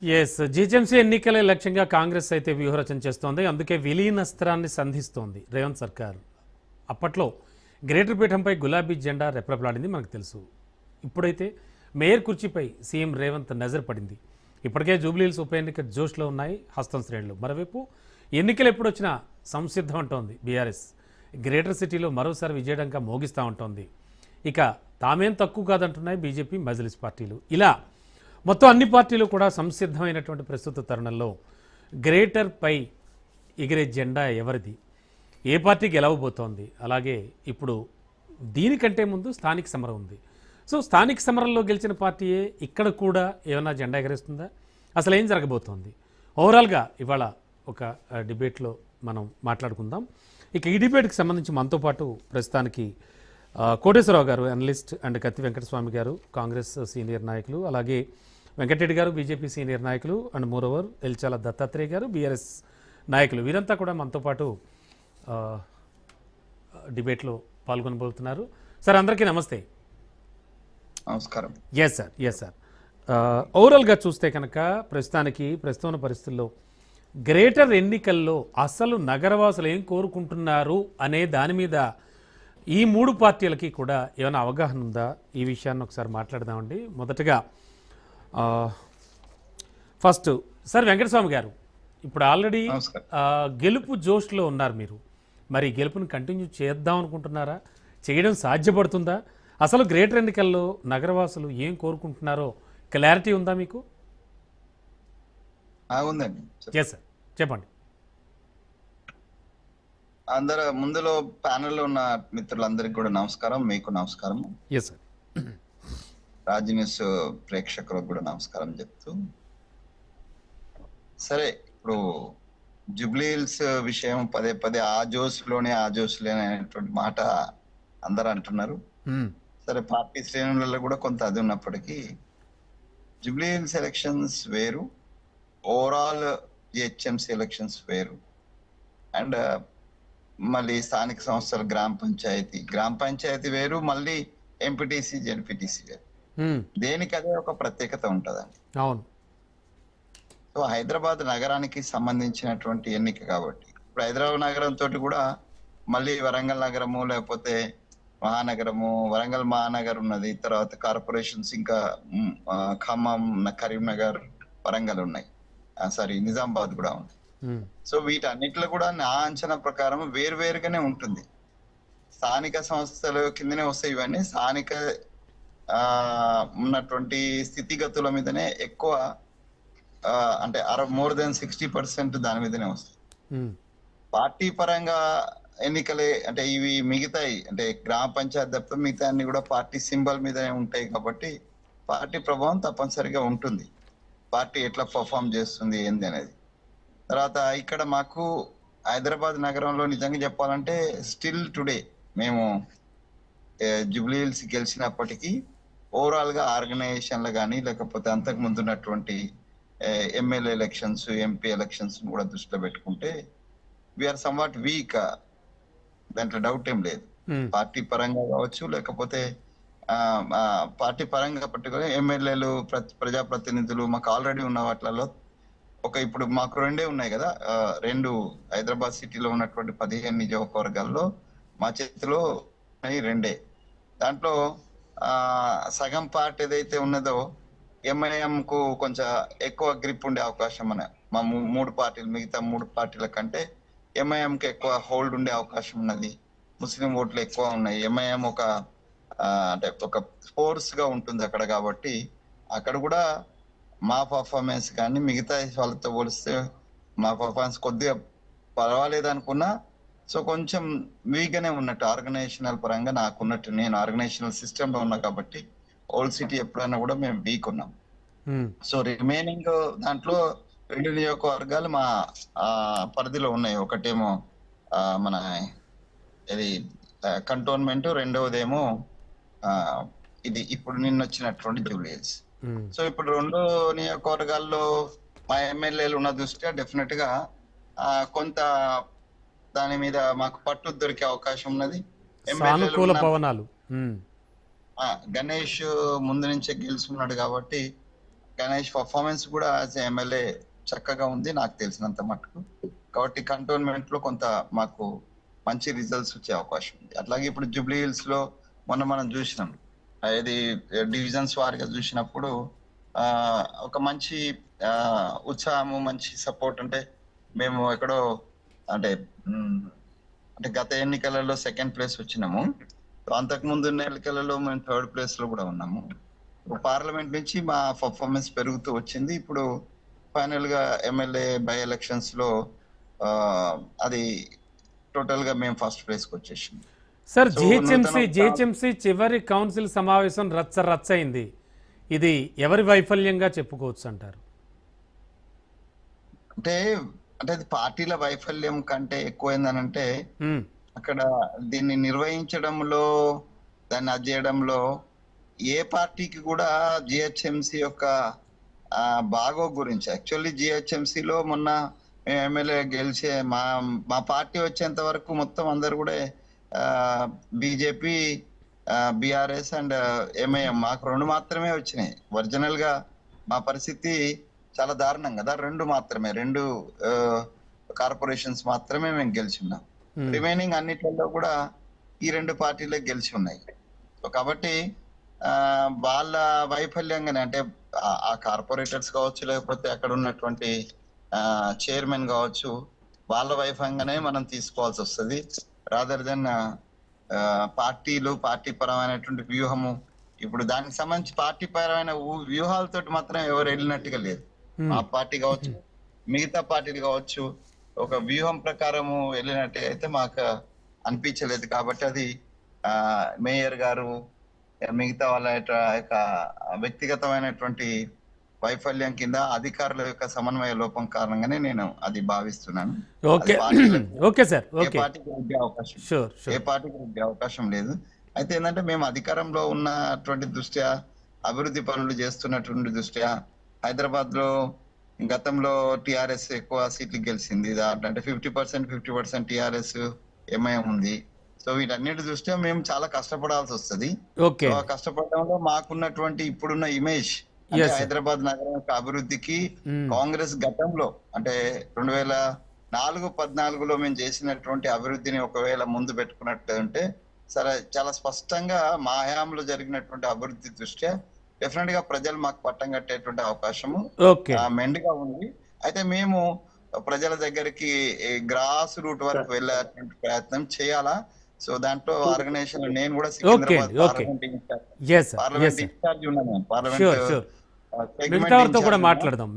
Yes GHMC ఎన్నికలే లక్ష్యంగా కాంగ్రెస్ అయితే వ్యూహరచన చేస్తోంది. అందుకే విలీనస్త్రాన్ని సంధిస్తోంది రేవంత్ సర్కార్. అప్పట్లో గ్రేటర్ పీఠంపై గులాబీ జెండా రెపరెపలాడింది మనకు తెలుసు. ఇప్పుడైతే మేయర్ కుర్చీపై సీఎం రేవంత్ నజర్ పడింది. ఇప్పటికే జూబ్లీహిల్స్ ఉప ఎన్నిక జోష్లో ఉన్నాయి హస్తం శ్రేణులు. మరోవైపు ఎన్నికలు ఎప్పుడొచ్చినా సంసిద్ధం అంటోంది బీఆర్ఎస్. గ్రేటర్ సిటీలో మరోసారి విజయడంగా మోగిస్తూ ఉంటోంది. ఇక తామేం తక్కువ కాదంటున్నాయి బీజేపీ మజ్లిస్ పార్టీలు. ఇలా మొత్తం అన్ని పార్టీలు కూడా సంసిద్ధమైనటువంటి ప్రస్తుత తరుణంలో గ్రేటర్ పై ఎగిరే జెండా ఎవరిది, ఏ పార్టీ గెలవబోతోంది, అలాగే ఇప్పుడు దీనికంటే ముందు స్థానిక సమరం ఉంది. సో స్థానిక సమరంలో గెలిచిన పార్టీయే ఇక్కడ కూడా ఏమైనా జెండా ఎగరేస్తుందా, అసలు ఏం జరగబోతోంది, ఓవరాల్గా ఇవాళ ఒక డిబేట్లో మనం మాట్లాడుకుందాం. ఇక ఈ డిబేట్కి సంబంధించి మనతో పాటు ప్రస్తుతానికి కోటేశ్వరరావు గారు అనలిస్ట్ అండ్ కత్తి వెంకటస్వామి గారు కాంగ్రెస్ సీనియర్ నాయకులు, అలాగే వెంకటరెడ్డి గారు బీజేపీ సీనియర్ నాయకులు, అండ్ మోరోవర్ ఎల్చాల దత్తాత్రేయ గారు బీఆర్ఎస్ నాయకులు, వీరంతా కూడా మనతో పాటు డిబేట్లో పాల్గొనబోతున్నారు. సార్ అందరికీ నమస్తే. నమస్కారం. ఎస్ సార్ ఓవరాల్గా చూస్తే కనుక ప్రస్తుత పరిస్థితుల్లో గ్రేటర్ ఎన్నికల్లో అసలు నగరవాసులు ఏం కోరుకుంటున్నారు అనే దాని మీద ఈ మూడు పార్టీలకి కూడా ఏమైనా అవగాహన ఉందా, ఈ విషయాన్ని ఒకసారి మాట్లాడదామండి. మొదటగా ఫస్ట్ సార్ వెంకటస్వామి గారు, ఇప్పుడు ఆల్రెడీ గెలుపు జోష్లో ఉన్నారు మీరు. మరి గెలుపుని కంటిన్యూ చేద్దాం అనుకుంటున్నారా, చేయడం సాధ్యపడుతుందా, అసలు గ్రేటర్ ఎన్నికల్లో నగరవాసులు ఏం కోరుకుంటున్నారో క్లారిటీ ఉందా మీకు? ఉందండి. ఎస్ సార్ చెప్పండి. అందరు ముందులో ప్యానెల్లో ఉన్న మిత్రులందరికీ కూడా నమస్కారం, మీకు నమస్కారం. Yes sir. రాజ్ న్యూస్ ప్రేక్షకులకు కూడా నమస్కారం చెప్తూ, సరే ఇప్పుడు జూబ్లీహిల్స్ విషయం పదే పదే ఆ జోష్లోనే అనేటువంటి మాట అందరు అంటున్నారు. సరే పార్టీ శ్రేణులలో కూడా కొంత అది ఉన్నప్పటికీ జూబ్లీహిల్స్ ఎలక్షన్స్ వేరు, ఓవరాల్ జిహెచ్ఎంసీ ఎలక్షన్స్ వేరు, అండ్ మళ్ళీ స్థానిక సంస్థల గ్రామ పంచాయతీ వేరు, మళ్ళీ ఎంపీటీసీ జెడ్పీటీసీ వేరు. దేనికి అదే ఒక ప్రత్యేకత ఉంటుందండి. అవును. సో హైదరాబాద్ నగరానికి సంబంధించినటువంటి ఎన్నిక కాబట్టి ఇప్పుడు హైదరాబాద్ నగరం తోటి కూడా మళ్ళీ వరంగల్ నగరము, లేకపోతే మహానగరము, వరంగల్ మహానగర్ ఉన్నది, తర్వాత కార్పొరేషన్స్ ఇంకా ఖమ్మం, కరీంనగర్, వరంగల్ ఉన్నాయి, సారీ నిజామాబాద్ కూడా ఉంది. సో వీటన్నిటిలో కూడా నా అంచనా ప్రకారం వేరువేరుగానే ఉంటుంది. స్థానిక సంస్థల కిందనే వస్తాయి ఇవన్నీ. స్థానిక ఉన్నటువంటి స్థితిగతుల మీదనే ఎక్కువ, అంటే మోర్ దెన్ 60% దాని మీదనే వస్తాయి. పార్టీ పరంగా ఎన్నికలే అంటే ఇవి మిగతాయి, అంటే గ్రామ పంచాయతీ తప్ప మిగతా అన్ని కూడా పార్టీ సింబల్ మీదనే ఉంటాయి కాబట్టి పార్టీ ప్రభావం తప్పనిసరిగా ఉంటుంది. పార్టీ ఎట్లా పర్ఫామ్ చేస్తుంది ఏంది అనేది. తర్వాత ఇక్కడ మాకు హైదరాబాద్ నగరంలో నిజంగా చెప్పాలంటే స్టిల్ టుడే మేము జూబ్లీహిల్స్ గెలిచినప్పటికీ ఓవరాల్ గా ఆర్గనైజేషన్లు కానీ, లేకపోతే అంతకు ముందు ఉన్నటువంటి ఎమ్మెల్యే ఎలక్షన్స్, ఎంపీ ఎలక్షన్స్ కూడా దృష్టిలో పెట్టుకుంటే వీఆర్ సమ్వాట్ వీక్. దాంట్లో డౌట్ ఏం లేదు. పార్టీ పరంగా కావచ్చు, లేకపోతే పార్టీ పరంగా పర్టికులర్ ఎమ్మెల్యేలు, ప్రజాప్రతినిధులు మాకు ఆల్రెడీ ఉన్న వాటిలలో ఇప్పుడు మాకు రెండే ఉన్నాయి కదా, రెండు హైదరాబాద్ సిటీలో ఉన్నటువంటి 15 నియోజకవర్గాల్లో మా చేతిలో రెండే. దాంట్లో సగం పార్ట్ ఏదైతే ఉన్నదో ఎంఐఎం కు కొంచెం ఎక్కువ గ్రిప్ ఉండే అవకాశం మా మిగతా మూడు పార్టీల కంటే ఎంఐఎం కి ఎక్కువ హోల్డ్ ఉండే అవకాశం ఉన్నది. ముస్లిం ఓట్లు ఎక్కువ ఉన్నాయి. ఎంఐఎం అంటే ఒక ఫోర్స్ గా ఉంటుంది అక్కడ కాబట్టి అక్కడ కూడా మా పర్ఫార్మెన్స్ కానీ మిగతా వాళ్ళతో పోలిస్తే మా పర్ఫార్మెన్స్ కొద్దిగా పర్వాలేదు అనుకున్నా. సో కొంచెం వీక్ గానే ఉన్నట్టు ఆర్గనైజేషనల్ పరంగా నాకున్నట్టు, నేను ఆర్గనైజేషనల్ సిస్టమ్ లో ఉన్నా కాబట్టి ఓల్డ్ సిటీ ఎప్పుడైనా కూడా మేము వీక్ ఉన్నాం. సో రిమైనింగ్ దాంట్లో 2 నియోజకవర్గాలు మా పరిధిలో ఉన్నాయి. ఒకటేమో మన ఇది కంటోన్మెంట్, రెండవదేమో ఇది ఇప్పుడు నిన్న వచ్చినటువంటి జూబ్లీహిల్స్. సో ఇప్పుడు 2 నియోజకవర్గాల్లో మా ఎమ్మెల్యేలు ఉన్న దృష్ట్యా డెఫినెట్ గా కొంత దాని మీద మాకు పట్టు దొరికే అవకాశం ఉన్నది. పవనాలు గణేష్ ముందు నుంచే గెలుచుకున్నాడు కాబట్టి గణేష్ పర్ఫార్మెన్స్ కూడా యాజ్ ఎమ్మెల్యే చక్కగా ఉంది నాకు తెలిసినంత మటుకు. కాబట్టి కంటోన్మెంట్ లో కొంత మాకు మంచి రిజల్ట్స్ వచ్చే అవకాశం ఉంది. అట్లాగే ఇప్పుడు జూబ్లీ హిల్స్ లో మొన్న మనం చూసినాం, ఇది డివిజన్స్ వారిగా చూసినప్పుడు ఒక మంచి ఉత్సాహము, మంచి సపోర్ట్. అంటే మేము ఎక్కడో అంటే అంటే గత ఎన్నికలలో సెకండ్ ప్లేస్ వచ్చినాము, అంతకు ముందు ఎన్నికలలో మేము థర్డ్ ప్లేస్ లో కూడా ఉన్నాము. పార్లమెంట్ నుంచి మా పర్ఫార్మెన్స్ పెరుగుతూ వచ్చింది. ఇప్పుడు ఫైనల్ గా ఎమ్మెల్యే బై ఎలక్షన్స్ లో అది టోటల్ గా మేము ఫస్ట్ ప్లేస్ కి వచ్చేసింది. సార్, సో జిహెచ్ఎంసీ చివరి కౌన్సిల్ సమావేశం రచ్చ అయింది. ఇది ఎవరి వైఫల్యంగా చెప్పుకోవచ్చు అంటారు? అంటే అంటే అది పార్టీల వైఫల్యం కంటే ఎక్కువ ఏందనంటే అక్కడ దీన్ని నిర్వహించడంలో, దాన్ని అది చేయడంలో ఏ పార్టీకి కూడా జిహెచ్ఎంసీ యొక్క బాగో గురించి, యాక్చువల్లీ జిహెచ్ఎంసీలో మొన్న ఎమ్మెల్యే గెలిచే మా పార్టీ వచ్చేంత వరకు మొత్తం అందరు కూడా బీజేపీ, బీఆర్ఎస్ అండ్ ఎంఐఎం, మాకు 2 మాత్రమే వచ్చినాయి. ఒరిజినల్ గా మా పరిస్థితి చాలా దారుణం కదా, 2 మాత్రమే, 2 కార్పొరేషన్స్ మాత్రమే మేము గెలిచి ఉన్నాం. రిమైనింగ్ అన్నిట్లలో కూడా ఈ 2 పార్టీలే గెలిచి ఉన్నాయి. సో కాబట్టి వాళ్ళ వైఫల్యంగానే, అంటే ఆ కార్పొరేటర్స్ కావచ్చు, లేకపోతే అక్కడ ఉన్నటువంటి చైర్మన్ కావచ్చు, వాళ్ళ వైఫల్యంగానే మనం తీసుకోవాల్సి వస్తుంది. రాదర్ దెన్ పార్టీలు, పార్టీ పరమైనటువంటి వ్యూహము. ఇప్పుడు దానికి సంబంధించి పార్టీ పరమైన వ్యూహాలతో మాత్రం ఎవరు వెళ్ళినట్టుగా లేదు. ఆ పార్టీ కావచ్చు, మిగతా పార్టీలు కావచ్చు, ఒక వ్యూహం ప్రకారము వెళ్ళినట్టు అయితే మాకు అనిపించలేదు. కాబట్టి అది మేయర్ గారు, మిగతా వాళ్ళ యొక్క వ్యక్తిగతమైనటువంటి వైఫల్యం కింద, అధికారుల యొక్క సమన్వయ లోపం కారణంగానే నేను అది భావిస్తున్నాను. ఏ పార్టీకి ఉండే అవకాశం లేదు. అయితే ఏంటంటే మేము అధికారంలో ఉన్నటువంటి దృష్ట్యా, అభివృద్ధి పనులు చేస్తున్నటువంటి దృష్ట్యా, హైదరాబాద్ లో గతంలో టిఆర్ఎస్ ఎక్కువ సీట్లు గెలిచింది. అంటే 50% టిఆర్ఎస్, ఎంఐఎం ఉంది. సో వీటన్నిటి దృష్ట్యా మేము చాలా కష్టపడాల్సి వస్తుంది. కష్టపడడంలో మాకున్నటువంటి ఇప్పుడున్న ఇమేజ్, అంటే హైదరాబాద్ నగరం యొక్క అభివృద్ధికి కాంగ్రెస్ గతంలో అంటే 2004-14లో మేము చేసినటువంటి అభివృద్ధిని ఒకవేళ ముందు పెట్టుకున్నట్టు ఉంటే సరే, చాలా స్పష్టంగా మా హయాంలో జరిగినటువంటి అభివృద్ధి దృష్ట్యా డెఫినెట్ గా ప్రజలు మాకు పట్టం కట్టేటువంటి అవకాశము మెండుగా ఉంది. అయితే మేము ప్రజల దగ్గరికి గ్రాస్ రూట్ వరకు వెళ్ళేటువంటి ప్రయత్నం చేయాలా. సో దాంట్లో ఆర్గనైజేషన్ నేను కూడా సికింద్రాబాద్ పార్లమెంట్ ఇన్ఛార్జ్ ఉన్నాను. పార్లమెంట్ మిగతా వారితో కూడా మాట్లాడదాం.